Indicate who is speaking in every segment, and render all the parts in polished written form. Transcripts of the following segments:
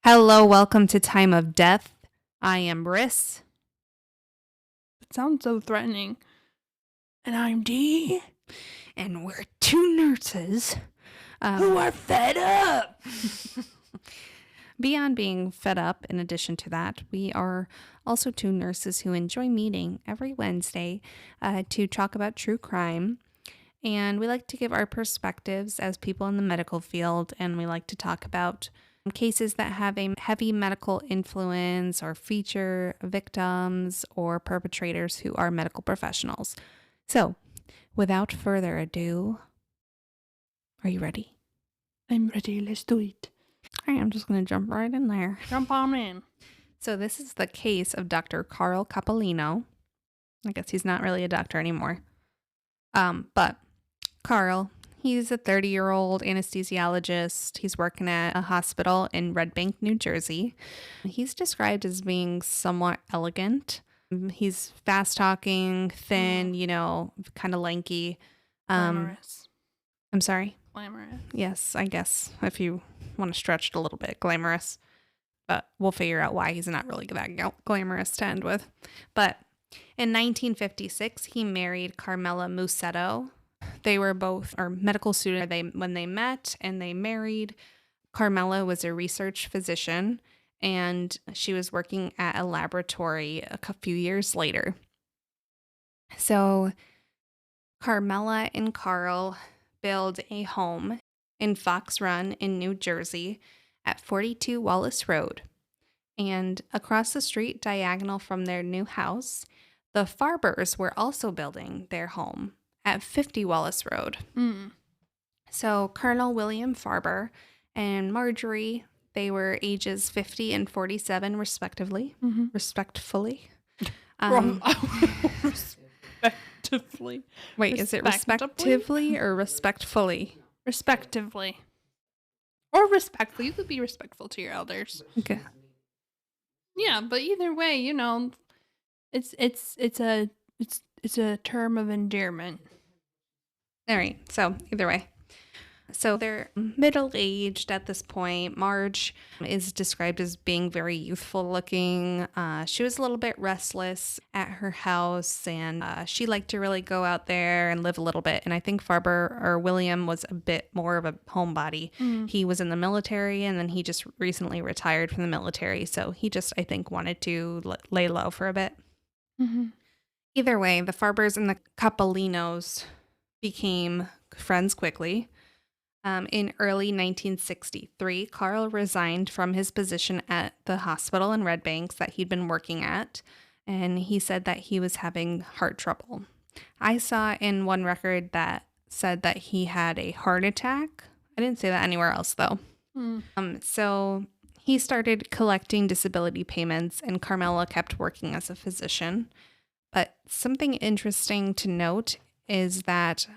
Speaker 1: Hello, welcome to Time of Death. I am Ris.
Speaker 2: It sounds so threatening. And I'm Dee.
Speaker 1: And we're two nurses
Speaker 2: Who are fed up.
Speaker 1: Beyond being fed up, in addition to that, we are also two nurses who enjoy meeting every Wednesday to talk about true crime. And we like to give our perspectives as people in the medical field, and we like to talk about cases that have a heavy medical influence or feature victims or perpetrators who are medical professionals. So, without further ado, are you ready?
Speaker 2: I'm ready. Let's do it.
Speaker 1: All right, I'm just going to jump right in there.
Speaker 2: Jump on in.
Speaker 1: So this is the case of Dr. Carl Coppolino. I guess he's not really a doctor anymore. But Carl, he's a 30-year-old anesthesiologist. He's working at a hospital in Red Bank, New Jersey. He's described as being somewhat elegant. He's fast-talking, thin, kind of lanky.
Speaker 2: Glamorous.
Speaker 1: I'm sorry?
Speaker 2: Glamorous.
Speaker 1: Yes, I guess, if you want to stretch it a little bit, glamorous. But we'll figure out why he's not really that glamorous to end with. But in 1956, he married Carmela Musetto. They were both medical students when they met and they married. Carmela was a research physician, and she was working at a laboratory a few years later. So Carmela and Carl build a home in Fox Run in New Jersey at 42 Wallace Road. And across the street, diagonal from their new house, the Farbers were also building their home at 50 Wallace Road. So Colonel William Farber and Marjorie, they were ages 50 and 47 respectively. Respectfully.
Speaker 2: Respectively.
Speaker 1: Wait, is it respectively or respectfully?
Speaker 2: Respectively. Or respectfully. You could be respectful to your elders.
Speaker 1: Okay.
Speaker 2: Yeah, but either way, it's a term of endearment.
Speaker 1: All right. So either way. So they're middle-aged at this point. Marge is described as being very youthful looking. She was a little bit restless at her house, and she liked to really go out there and live a little bit. And I think William was a bit more of a homebody. He was in the military, and then he just recently retired from the military. So he just, I think, wanted to lay low for a bit. Either way, the Farbers and the Coppolinos became friends quickly. In early 1963, Carl resigned from his position at the hospital in Red Banks that he'd been working at, and he said that he was having heart trouble. I saw in one record that said that he had a heart attack. I didn't say that anywhere else, though. So he started collecting disability payments, and Carmela kept working as a physician. But something interesting to note is that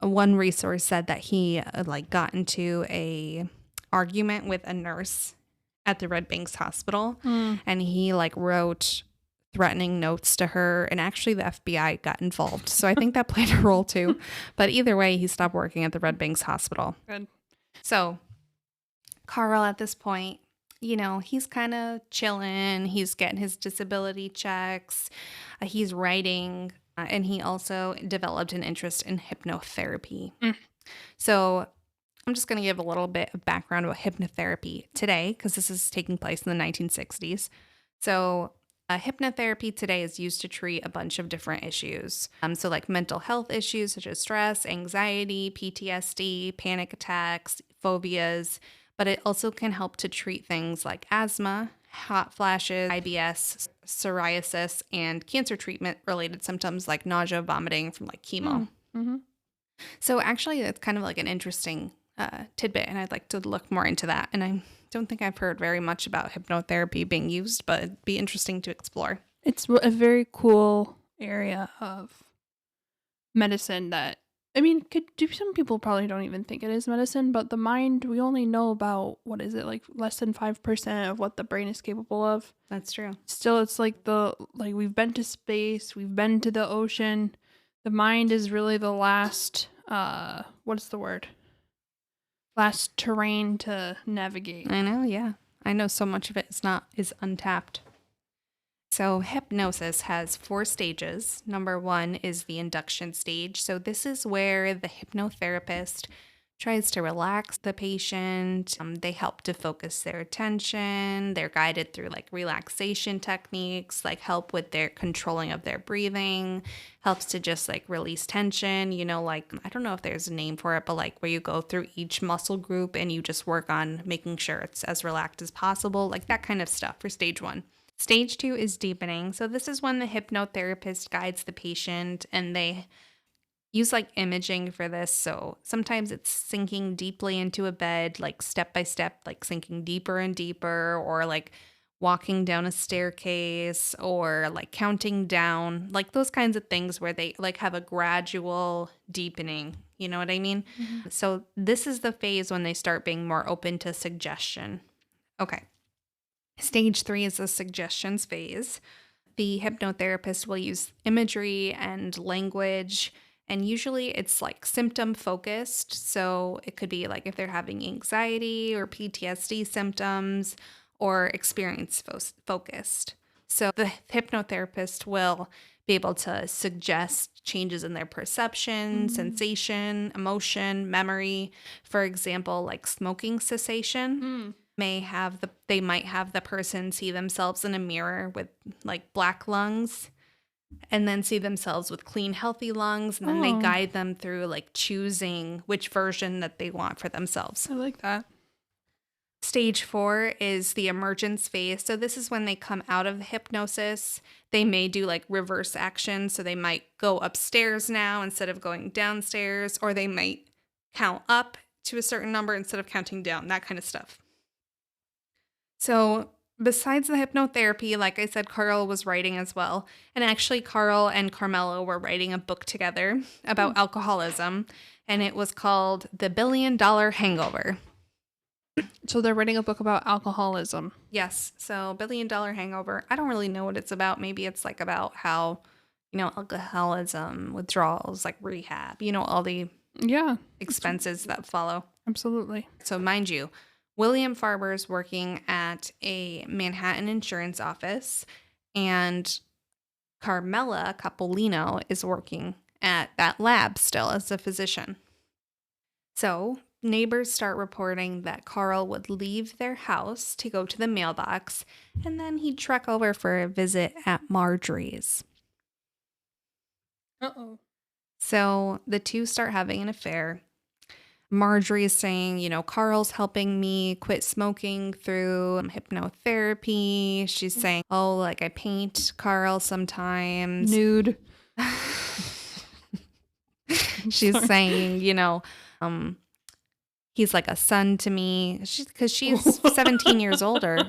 Speaker 1: one resource said that he got into a argument with a nurse at the Red Banks Hospital, and he wrote threatening notes to her, and actually the FBI got involved. So I think that played a role too. But either way, he stopped working at the Red Banks Hospital.
Speaker 2: Good.
Speaker 1: So Carl at this point, he's kind of chilling. He's getting his disability checks. He's writing. And he also developed an interest in hypnotherapy. So I'm just going to give a little bit of background about hypnotherapy today, because this is taking place in the 1960s. So hypnotherapy today is used to treat a bunch of different issues. So mental health issues such as stress, anxiety, PTSD, panic attacks, phobias. But it also can help to treat things like asthma, hot flashes, IBS, psoriasis, and cancer treatment-related symptoms like nausea, vomiting from chemo. So actually, it's kind of an interesting tidbit, and I'd like to look more into that. And I don't think I've heard very much about hypnotherapy being used, but it'd be interesting to explore.
Speaker 2: It's a very cool area of medicine that, some people probably don't even think it is medicine, but the mind, we only know about, less than 5% of what the brain is capable of.
Speaker 1: That's true.
Speaker 2: Still, it's we've been to space, we've been to the ocean. The mind is really the last, last terrain to navigate.
Speaker 1: I know, yeah. I know so much of it is untapped. So hypnosis has 4 stages. Number 1 is the induction stage. So this is where the hypnotherapist tries to relax the patient. They help to focus their attention. They're guided through like relaxation techniques, like help with their controlling of their breathing, helps to just like release tension. Like, I don't know if there's a name for it, but like where you go through each muscle group and you just work on making sure it's as relaxed as possible, like that kind of stuff for stage 1. Stage 2 is deepening. So this is when the hypnotherapist guides the patient and they use like imaging for this. So sometimes it's sinking deeply into a bed, like step by step, like sinking deeper and deeper, or like walking down a staircase, or like counting down, like those kinds of things where they like have a gradual deepening. You know what I mean?
Speaker 2: Mhm.
Speaker 1: So this is the phase when they start being more open to suggestion. Okay. Stage 3 is the suggestions phase. The hypnotherapist will use imagery and language, and usually it's like symptom focused. So it could be like if they're having anxiety or PTSD symptoms, or experience focused. So the hypnotherapist will be able to suggest changes in their perception,
Speaker 2: Mm.
Speaker 1: sensation, emotion, memory. For example, like smoking cessation
Speaker 2: Mm.
Speaker 1: they might have the person see themselves in a mirror with like black lungs, and then see themselves with clean healthy lungs, and then they
Speaker 2: Oh,
Speaker 1: guide them through like choosing which version that they want for themselves.
Speaker 2: I like that.
Speaker 1: Stage 4 is the emergence phase. So this is when they come out of the hypnosis. They may do like reverse action, so they might go upstairs now instead of going downstairs, or they might count up to a certain number instead of counting down, that kind of stuff. So, besides the hypnotherapy, like I said, Carl was writing as well. And actually, Carl and Carmelo were writing a book together
Speaker 2: Hmm.
Speaker 1: about alcoholism, and it was called The $1 Billion Hangover.
Speaker 2: So they're writing a book about alcoholism.
Speaker 1: Yes, so $1 Billion Hangover. I don't really know what it's about. Maybe it's like about how, alcoholism, withdrawals, like rehab, all the
Speaker 2: Yeah,
Speaker 1: expenses that follow.
Speaker 2: absolutely.
Speaker 1: So, mind you, William Farber is working at a Manhattan insurance office, and Carmela Coppolino is working at that lab still as a physician. So, neighbors start reporting that Carl would leave their house to go to the mailbox, and then he'd trek over for a visit at Marjorie's.
Speaker 2: Uh-oh.
Speaker 1: So, the two start having an affair. Marjorie is saying, Carl's helping me quit smoking through hypnotherapy. She's saying, oh, like I paint Carl sometimes.
Speaker 2: Nude.
Speaker 1: She's
Speaker 2: Sorry.
Speaker 1: saying, um, he's like a son to me. Because she's 17 years older.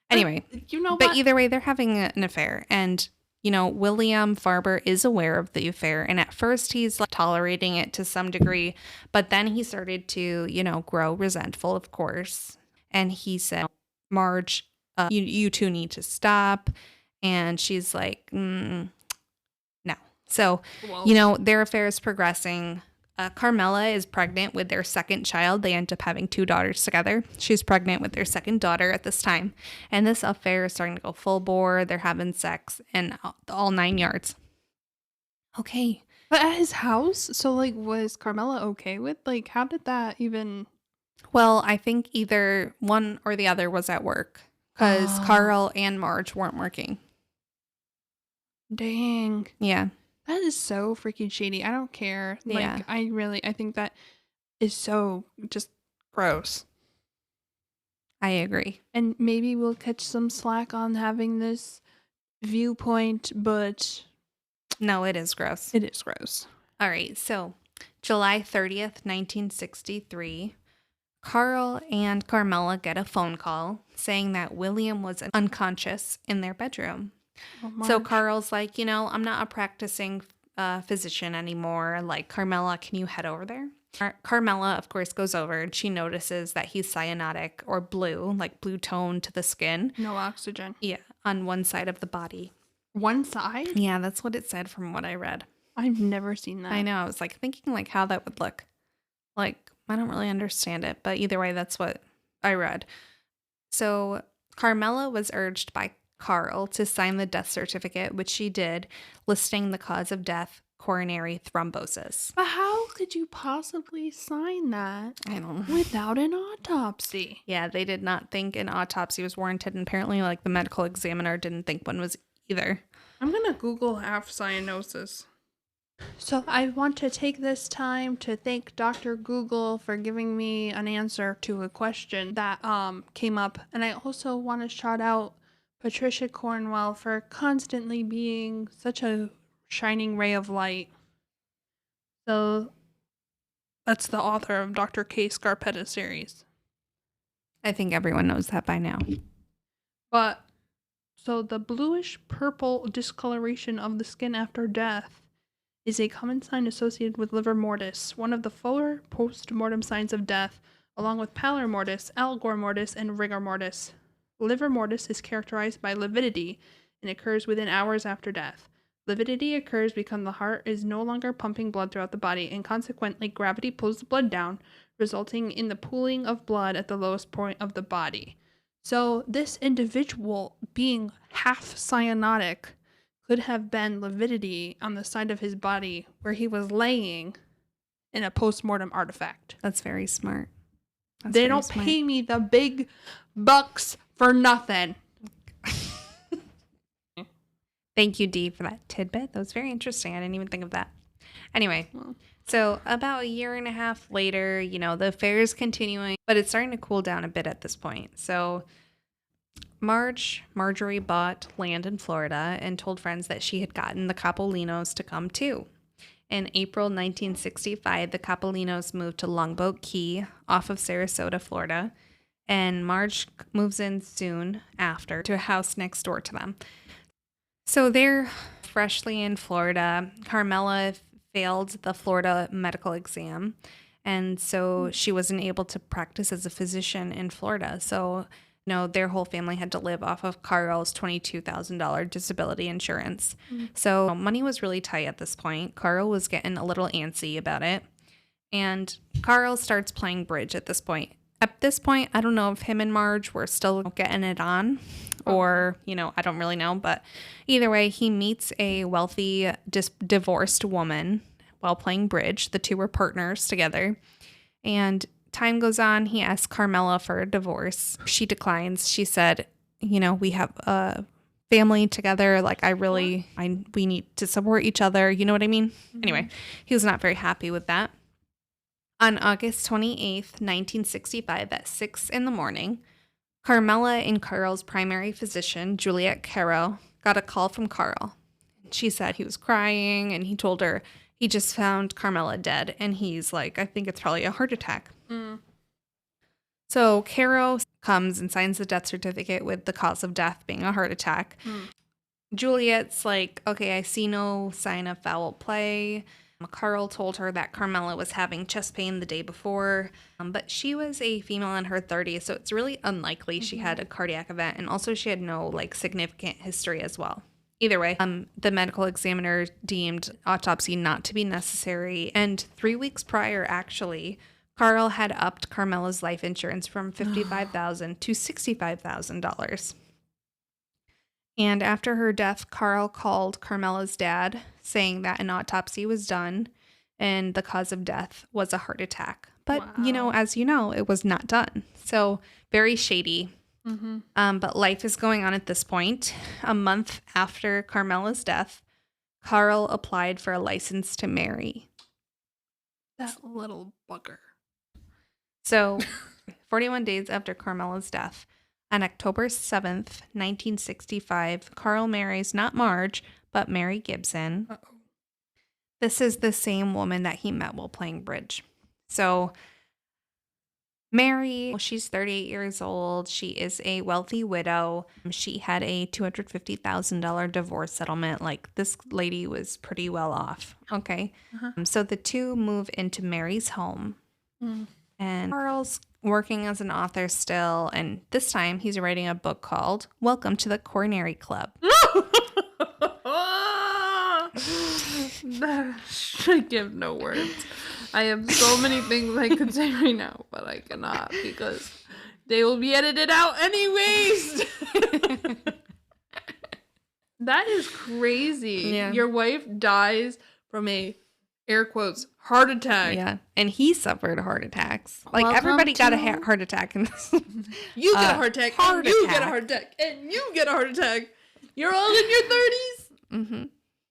Speaker 1: Anyway,
Speaker 2: You know
Speaker 1: but
Speaker 2: what?
Speaker 1: either way, they're having an affair. And William Farber is aware of the affair. And at first, he's like tolerating it to some degree. But then he started to, grow resentful, of course. And he said, Marge, you two need to stop. And she's like, no. So,
Speaker 2: Whoa.
Speaker 1: their affair is progressing. Carmela is pregnant with their second child. They end up having 2 daughters together. She's pregnant with their second daughter at this time. And this affair is starting to go full bore. They're having sex and all 9 yards. Okay.
Speaker 2: But at his house? So, like, was Carmela okay with? Like, how did that even.
Speaker 1: Well, I think either one or the other was at work because
Speaker 2: Oh,
Speaker 1: Carl and Marge weren't working.
Speaker 2: dang.
Speaker 1: Yeah.
Speaker 2: That is so freaking shady. I don't care.
Speaker 1: Yeah.
Speaker 2: Like, I think that is so just gross.
Speaker 1: I agree.
Speaker 2: And maybe we'll catch some slack on having this viewpoint, but
Speaker 1: No, it is gross.
Speaker 2: it is gross.
Speaker 1: All right. So, July 30th, 1963. Carl and Carmela get a phone call saying that William was unconscious in their bedroom.
Speaker 2: Oh,
Speaker 1: So
Speaker 2: Marge.
Speaker 1: Carl's like, I'm not a practicing physician anymore. Like, Carmela, can you head over there? Carmela, of course, goes over and she notices that he's cyanotic or blue, like blue tone to the skin.
Speaker 2: No oxygen.
Speaker 1: Yeah, on one side of the body.
Speaker 2: One side?
Speaker 1: Yeah, that's what it said from what I read.
Speaker 2: I've never seen that.
Speaker 1: I know. I was like thinking like how that would look. Like, I don't really understand it, but either way, that's what I read. So Carmela was urged by Carl to sign the death certificate, which she did, listing the cause of death, coronary thrombosis.
Speaker 2: But how could you possibly sign that
Speaker 1: I don't know.
Speaker 2: without an autopsy?
Speaker 1: Yeah, they did not think an autopsy was warranted, and apparently, like, the medical examiner didn't think one was either.
Speaker 2: I'm gonna Google half cyanosis. So I want to take this time to thank Dr. Google for giving me an answer to a question that came up, and I also want to shout out Patricia Cornwell for constantly being such a shining ray of light. So that's the author of Dr. K. Scarpetta series.
Speaker 1: I think everyone knows that by now.
Speaker 2: But so the bluish purple discoloration of the skin after death is a common sign associated with livor mortis, one of the 4 post-mortem signs of death, along with pallor mortis, algor mortis, and rigor mortis. Livor mortis is characterized by lividity and occurs within hours after death. Lividity occurs because the heart is no longer pumping blood throughout the body, and consequently gravity pulls the blood down, resulting in the pooling of blood at the lowest point of the body. So this individual, being half cyanotic, could have been lividity on the side of his body where he was laying in a post-mortem artifact.
Speaker 1: That's very smart.
Speaker 2: They don't pay me the big bucks for nothing.
Speaker 1: Thank you, Dee, for that tidbit. That was very interesting. I didn't even think of that. Anyway, so about a year and a half later, the affair is continuing, but it's starting to cool down a bit at this point. So Marjorie bought land in Florida and told friends that she had gotten the Coppolinos to come too. In April 1965, the Coppolinos moved to Longboat Key off of Sarasota, Florida, and Marge moves in soon after to a house next door to them. So they're freshly in Florida. Carmela failed the Florida medical exam, and so she wasn't able to practice as a physician in Florida. So their whole family had to live off of Carl's $22,000 disability insurance. So money was really tight at this point. Carl was getting a little antsy about it. And Carl starts playing bridge at this point. At this point, I don't know if him and Marge were still getting it on or, I don't really know. But either way, he meets a wealthy, divorced woman while playing bridge. The two were partners together. And time goes on, he asks Carmela for a divorce. She declines. She said, we have a family together. Like, we need to support each other. You know what I mean? Mm-hmm. Anyway, he was not very happy with that. On August 28th, 1965, at 6 a.m, Carmela and Carl's primary physician, Juliet Caro, got a call from Carl. She said he was crying, and he told her he just found Carmela dead, and he's like, I think it's probably a heart attack. So Caro comes and signs the death certificate with the cause of death being a heart attack. Juliet's like, okay, I see no sign of foul play. Carl told her that Carmela was having chest pain the day before, but she was a female in her 30s, so it's really unlikely she had a cardiac event, and also she had no significant history as well. Either way, the medical examiner deemed autopsy not to be necessary, and 3 weeks prior, actually, Carl had upped Carmela's life insurance from $55,000 to $65,000. And after her death, Carl called Carmela's dad, saying that an autopsy was done and the cause of death was a heart attack. But, as you know, it was not done. So very shady. But life is going on at this point. A month after Carmela's death, Carl applied for a license to marry.
Speaker 2: That little bugger.
Speaker 1: So 41 days after Carmela's death, on October 7th, 1965, Carl marries not Marge, but Mary Gibson.
Speaker 2: Uh-oh.
Speaker 1: This is the same woman that he met while playing bridge. So Mary, she's 38 years old. She is a wealthy widow. She had a $250,000 divorce settlement. Like, this lady was pretty well off. Okay. So the two move into Mary's home. And Carl's working as an author still. And this time he's writing a book called Welcome to the Coronary Club.
Speaker 2: I give no words. I have so many things I could say right now, but I cannot because They will be edited out anyways. That is crazy.
Speaker 1: Yeah.
Speaker 2: Your wife dies from a, air quotes, heart attack.
Speaker 1: Yeah. And he suffered heart attacks. Like,
Speaker 2: Welcome
Speaker 1: everybody got a
Speaker 2: to-
Speaker 1: heart attack in this.
Speaker 2: You get a heart attack, and you
Speaker 1: attack.
Speaker 2: get a heart attack, and you get a heart attack. You're all in your 30s.
Speaker 1: Mm-hmm.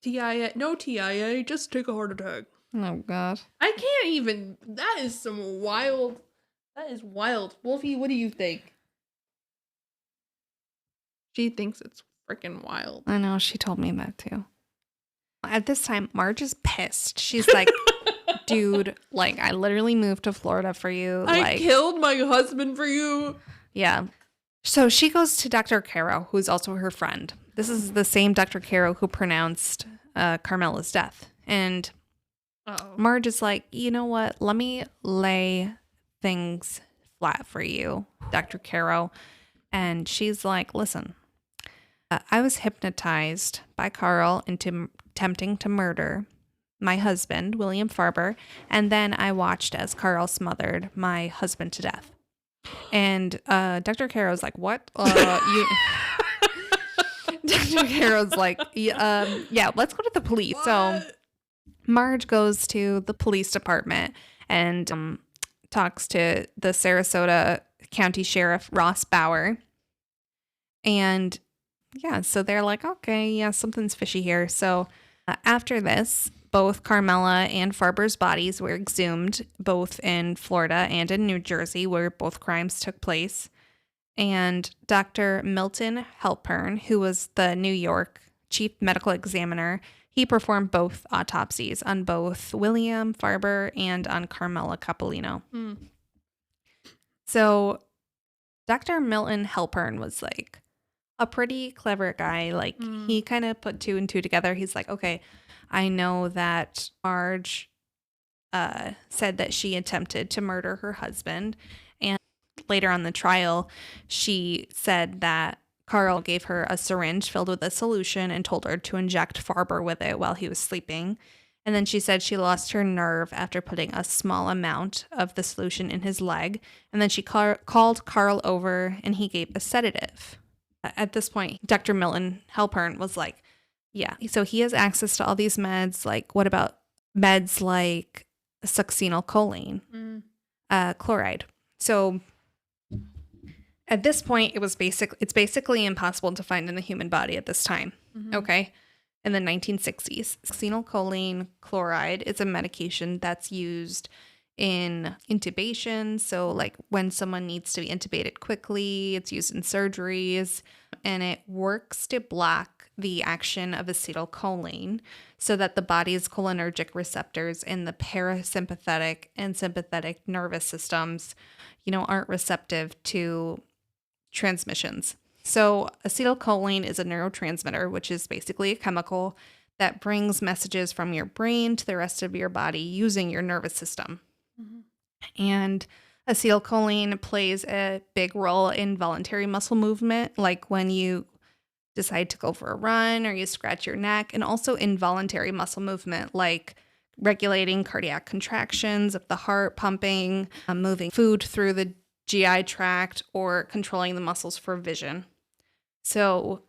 Speaker 2: TIA, no TIA, just take a heart attack.
Speaker 1: Oh, God.
Speaker 2: I can't even, that is some wild, that is wild. Wolfie, what do you think? She thinks it's freaking wild.
Speaker 1: I know. She told me that, too. At this time, Marge is pissed. She's like, dude, like, I literally moved to Florida for you.
Speaker 2: I killed my husband for you.
Speaker 1: Yeah. So she goes to Dr. Caro, who's also her friend. This is the same Dr. Caro who pronounced Carmela's death. And Marge is like, you know what? Let me lay things flat for you, Dr. Caro. And she's like, listen, I was hypnotized by Carl into attempting to murder my husband, William Farber. And then I watched as Carl smothered my husband to death. And Dr. Caro's like, what? Dr. Caro's like, yeah, let's go to the police.
Speaker 2: What?
Speaker 1: So Marge goes to the police department and talks to the Sarasota County Sheriff, Ross Bauer. And yeah, so they're like, okay, yeah, something's fishy here. So after this, both Carmela and Farber's bodies were exhumed, both in Florida and in New Jersey, where both crimes took place. And Dr. Milton Halpern, who was the New York chief medical examiner, he performed both autopsies on both William Farber and on Carmela Coppolino. So Dr. Milton Halpern was like a pretty clever guy. Like he kind of put two and two together. He's like, okay, I know that Marge said that she attempted to murder her husband. And later on the trial, she said that Carl gave her a syringe filled with a solution and told her to inject Farber with it while he was sleeping. And then she said she lost her nerve after putting a small amount of the solution in his leg. And then she called Carl over and he gave a sedative. At this point, Dr. Milton Halpern was like, yeah, so he has access to all these meds. Like, what about meds like succinylcholine, chloride? So at this point, it's basically impossible to find in the human body at this time. Okay. In the 1960s, succinylcholine chloride is a medication that's used in intubation. So like when someone needs to be intubated quickly, it's used in surgeries, and it works to block the action of acetylcholine so that the body's cholinergic receptors in the parasympathetic and sympathetic nervous systems, aren't receptive to transmissions. So acetylcholine is a neurotransmitter, which is basically a chemical that brings messages from your brain to the rest of your body using your nervous system. And acetylcholine plays a big role in voluntary muscle movement, like when you decide to go for a run or you scratch your neck, and also involuntary muscle movement, like regulating cardiac contractions of the heart pumping, moving food through the GI tract, or controlling the muscles for vision. So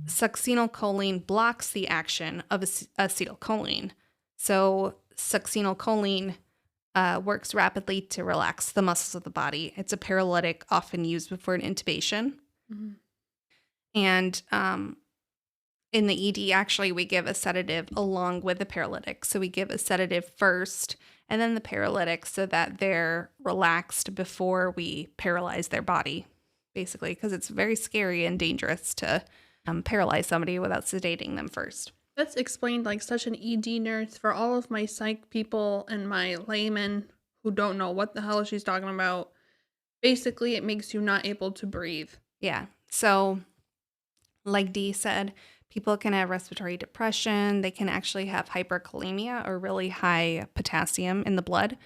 Speaker 1: succinylcholine blocks the action of acetylcholine. So succinylcholine works rapidly to relax the muscles of the body. It's a paralytic often used before an intubation. And in the ED, actually, we give a sedative along with the paralytic. So we give a sedative first and then the paralytic so that they're relaxed before we paralyze their body, basically, because it's very scary and dangerous to paralyze somebody without sedating them first.
Speaker 2: That's explained like such an ED nurse for all of my psych people and my laymen who don't know what the hell she's talking about. Basically, it makes you not able to breathe.
Speaker 1: Yeah. So like Dee said, people can have respiratory depression. They can actually have hyperkalemia, or really high potassium in the blood.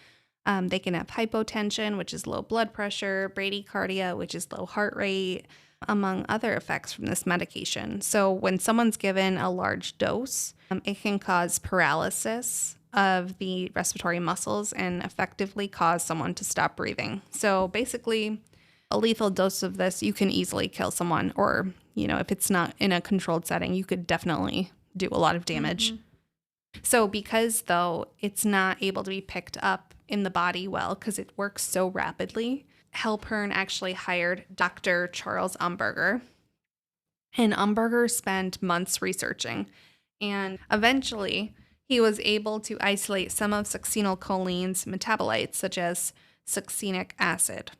Speaker 1: They can have hypotension, which is low blood pressure, bradycardia, which is low heart rate, among other effects from this medication. So when someone's given a large dose, it can cause paralysis of the respiratory muscles and effectively cause someone to stop breathing. So basically, a lethal dose of this, you can easily kill someone. Or, if it's not in a controlled setting, you could definitely do a lot of damage. So because, though, it's not able to be picked up in the body well because it works so rapidly, Halpern actually hired Dr. Charles Umberger. And Umberger spent months researching. And eventually, he was able to isolate some of succinylcholine's metabolites, such as succinic acid.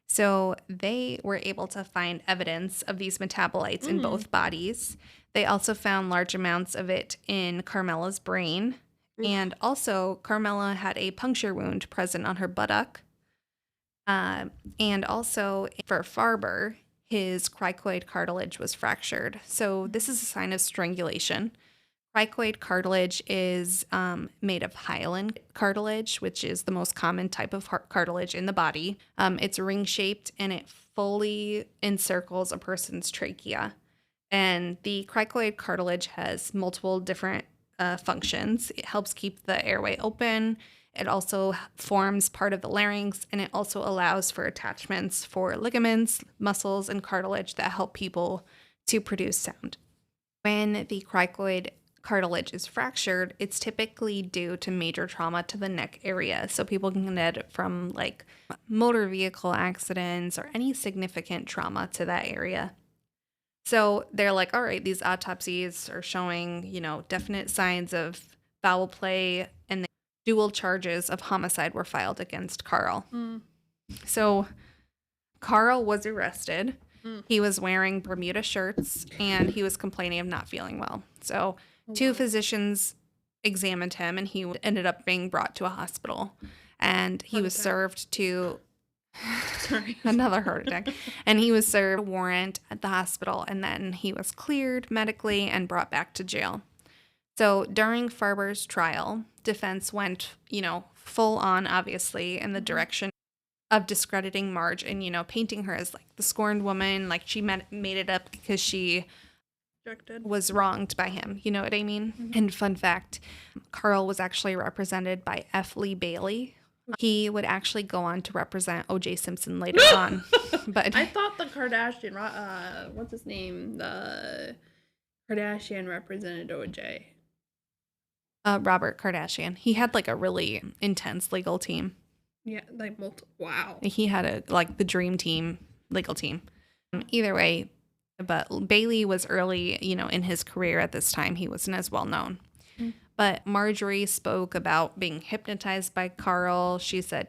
Speaker 1: So they were able to find evidence of these metabolites in both bodies. They also found large amounts of it in Carmela's brain. And also, Carmela had a puncture wound present on her buttock. And also, for Farber, his cricoid cartilage was fractured. So this is a sign of strangulation. Cricoid cartilage is made of hyaline cartilage, which is the most common type of cartilage in the body. It's ring-shaped, and it fully encircles a person's trachea. And the cricoid cartilage has multiple different functions. It helps keep the airway open. It also forms part of the larynx, and it also allows for attachments for ligaments, muscles, and cartilage that help people to produce sound. When the cricoid cartilage is fractured, it's typically due to major trauma to the neck area. So people can get it from like motor vehicle accidents or any significant trauma to that area. So they're like, all right, these autopsies are showing, definite signs of foul play, and dual charges of homicide were filed against Carl. So Carl was arrested. He was wearing Bermuda shirts, and he was complaining of not feeling well. So two physicians examined him, and he ended up being brought to a hospital. And he was served to... Sorry. Another heart attack. And he was served a warrant at the hospital, and then he was cleared medically and brought back to jail. So during Farber's trial, defense went, full on, obviously, in the direction of discrediting Marge and, painting her as like the scorned woman, like she made it up because she was wronged by him. You know what I mean? And fun fact, Carl was actually represented by F. Lee Bailey. He would actually go on to represent O.J. Simpson later on. But
Speaker 2: I thought the Kardashian, what's his name? The Kardashian represented O.J.
Speaker 1: Robert Kardashian. He had like a really intense legal team.
Speaker 2: Yeah, like wow.
Speaker 1: He had the dream team, legal team. Either way, but Bailey was early, in his career at this time. He wasn't as well known. But Marjorie spoke about being hypnotized by Carl. She said,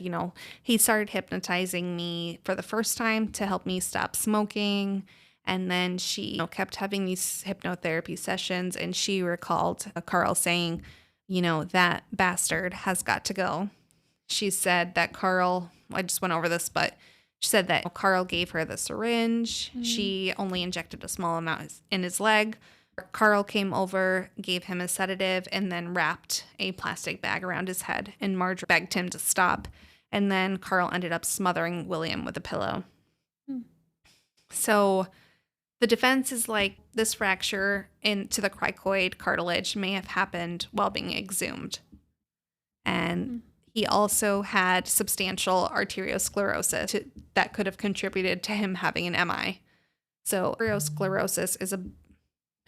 Speaker 1: he started hypnotizing me for the first time to help me stop smoking. And then she kept having these hypnotherapy sessions. And she recalled Carl saying, that bastard has got to go. She said that Carl, I just went over this, but she said that Carl gave her the syringe. She only injected a small amount in his leg. Carl came over, gave him a sedative, and then wrapped a plastic bag around his head. And Marge begged him to stop. And then Carl ended up smothering William with a pillow. So the defense is like, this fracture into the cricoid cartilage may have happened while being exhumed. And he also had substantial arteriosclerosis that could have contributed to him having an MI. So arteriosclerosis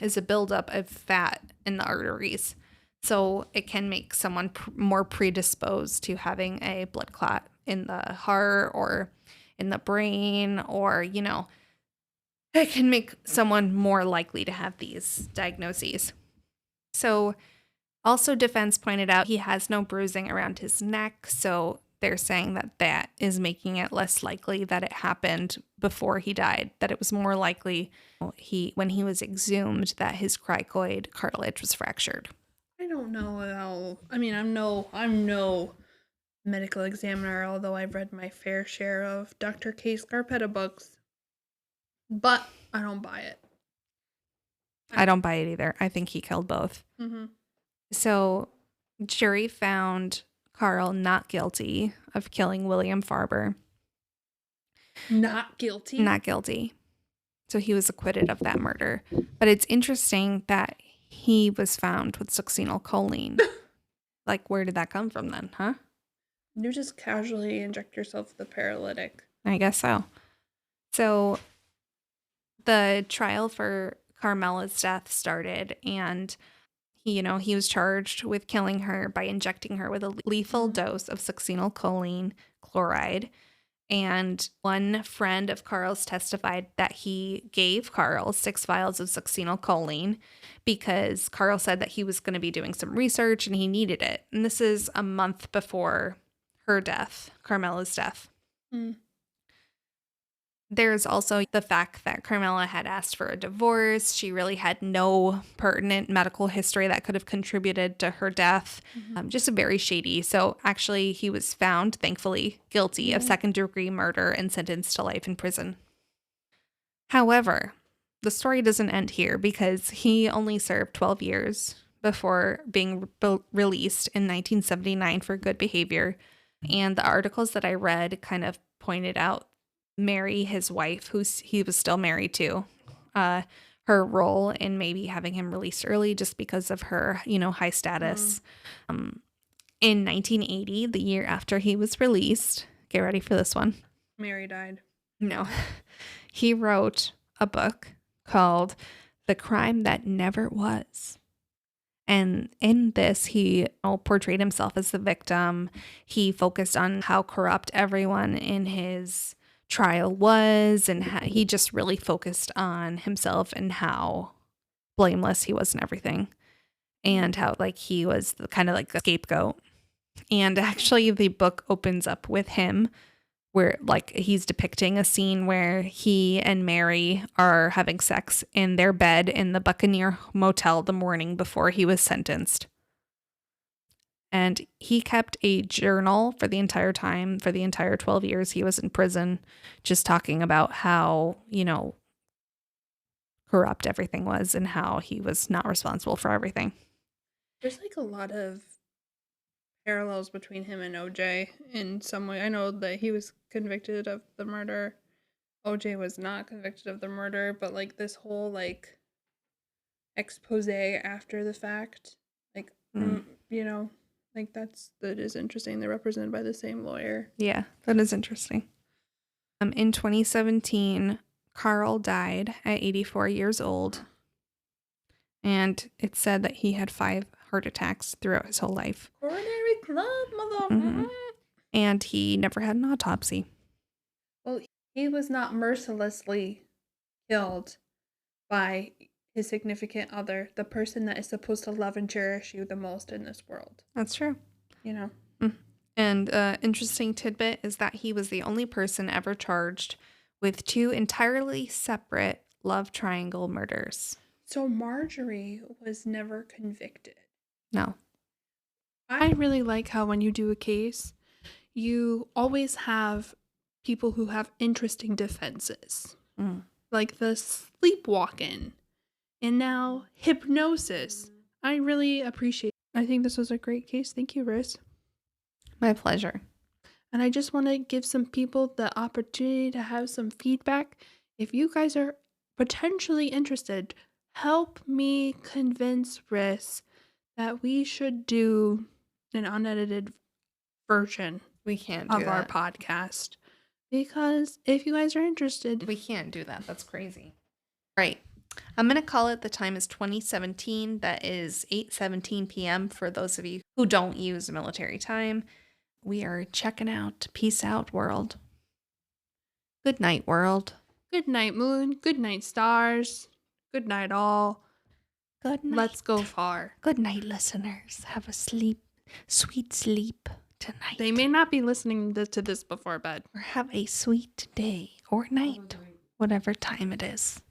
Speaker 1: is a buildup of fat in the arteries. So it can make someone more predisposed to having a blood clot in the heart or in the brain, or, it can make someone more likely to have these diagnoses. So also defense pointed out he has no bruising around his neck. So they're saying that is making it less likely that it happened before he died, that it was more likely when he was exhumed that his cricoid cartilage was fractured.
Speaker 2: I don't know how. I mean, I'm no medical examiner, although I've read my fair share of Dr. K. Scarpetta books, but I don't buy it.
Speaker 1: I don't buy it either. I think he killed both. So jury found Carl not guilty of killing William Farber.
Speaker 2: Not guilty?
Speaker 1: Not guilty. So he was acquitted of that murder. But it's interesting that he was found with succinylcholine. Like, where did that come from then, huh?
Speaker 2: You just casually inject yourself with a paralytic.
Speaker 1: I guess so. So the trial for Carmela's death started, and he was charged with killing her by injecting her with a lethal dose of succinylcholine chloride. And one friend of Carl's testified that he gave Carl 6 vials of succinylcholine because Carl said that he was going to be doing some research and he needed it. And this is a month before her death, Carmela's death.
Speaker 2: Mm.
Speaker 1: There's also the fact that Carmela had asked for a divorce. She really had no pertinent medical history that could have contributed to her death. Just very shady. So actually, he was found, thankfully, guilty of second-degree murder and sentenced to life in prison. However, the story doesn't end here because he only served 12 years before being released in 1979 for good behavior. And the articles that I read kind of pointed out Mary, his wife, who he was still married to, her role in maybe having him released early just because of her, high status. In 1980, the year after he was released, get ready for this one.
Speaker 2: Mary died.
Speaker 1: No. He wrote a book called The Crime That Never Was. And in this, he portrayed himself as the victim. He focused on how corrupt everyone in his trial was, and he just really focused on himself and how blameless he was and everything, and how he was kind of like the scapegoat. And actually the book opens up with him where he's depicting a scene where he and Mary are having sex in their bed in the Buccaneer Motel the morning before he was sentenced. And he kept a journal for the entire 12 years he was in prison, just talking about how, corrupt everything was and how he was not responsible for everything.
Speaker 2: There's a lot of parallels between him and OJ in some way. I know that he was convicted of the murder. OJ was not convicted of the murder, but this whole expose after the fact, that is interesting. They're represented by the same lawyer.
Speaker 1: Yeah, that is interesting. In 2017, Carl died at 84 years old. And it said that he had 5 heart attacks throughout his whole life.
Speaker 2: Coronary club, mother.
Speaker 1: And he never had an autopsy.
Speaker 2: Well, he was not mercilessly killed by his significant other, the person that is supposed to love and cherish you the most in this world.
Speaker 1: That's true.
Speaker 2: Mm.
Speaker 1: And interesting tidbit is that he was the only person ever charged with 2 entirely separate love triangle murders.
Speaker 2: So Marjorie was never convicted.
Speaker 1: No.
Speaker 2: I really like how when you do a case, you always have people who have interesting defenses. Like the sleepwalking. And now hypnosis. I really appreciate it. I think this was a great case. Thank you, Ris.
Speaker 1: My pleasure.
Speaker 2: And I just want to give some people the opportunity to have some feedback. If you guys are potentially interested, help me convince Ris that we should do an unedited version
Speaker 1: We can't do
Speaker 2: of our
Speaker 1: that.
Speaker 2: podcast. Because if you guys are interested,
Speaker 1: We can't do that. That's crazy. Right. I'm going to call it the time is 2017. That is 8:17 p.m. for those of you who don't use military time. We are checking out. Peace out, world. Good night, world.
Speaker 2: good night, moon. Good night, stars. Good night, all.
Speaker 1: Good night.
Speaker 2: Let's go far.
Speaker 1: Good night, listeners. Have a sweet sleep tonight.
Speaker 2: They may not be listening to this before bed.
Speaker 1: Or have a sweet day or night, whatever time it is.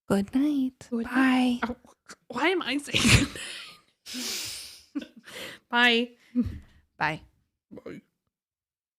Speaker 1: Good night.
Speaker 2: Good
Speaker 1: Bye.
Speaker 2: Oh, why am I saying good night? Bye.
Speaker 1: Bye.
Speaker 2: Bye.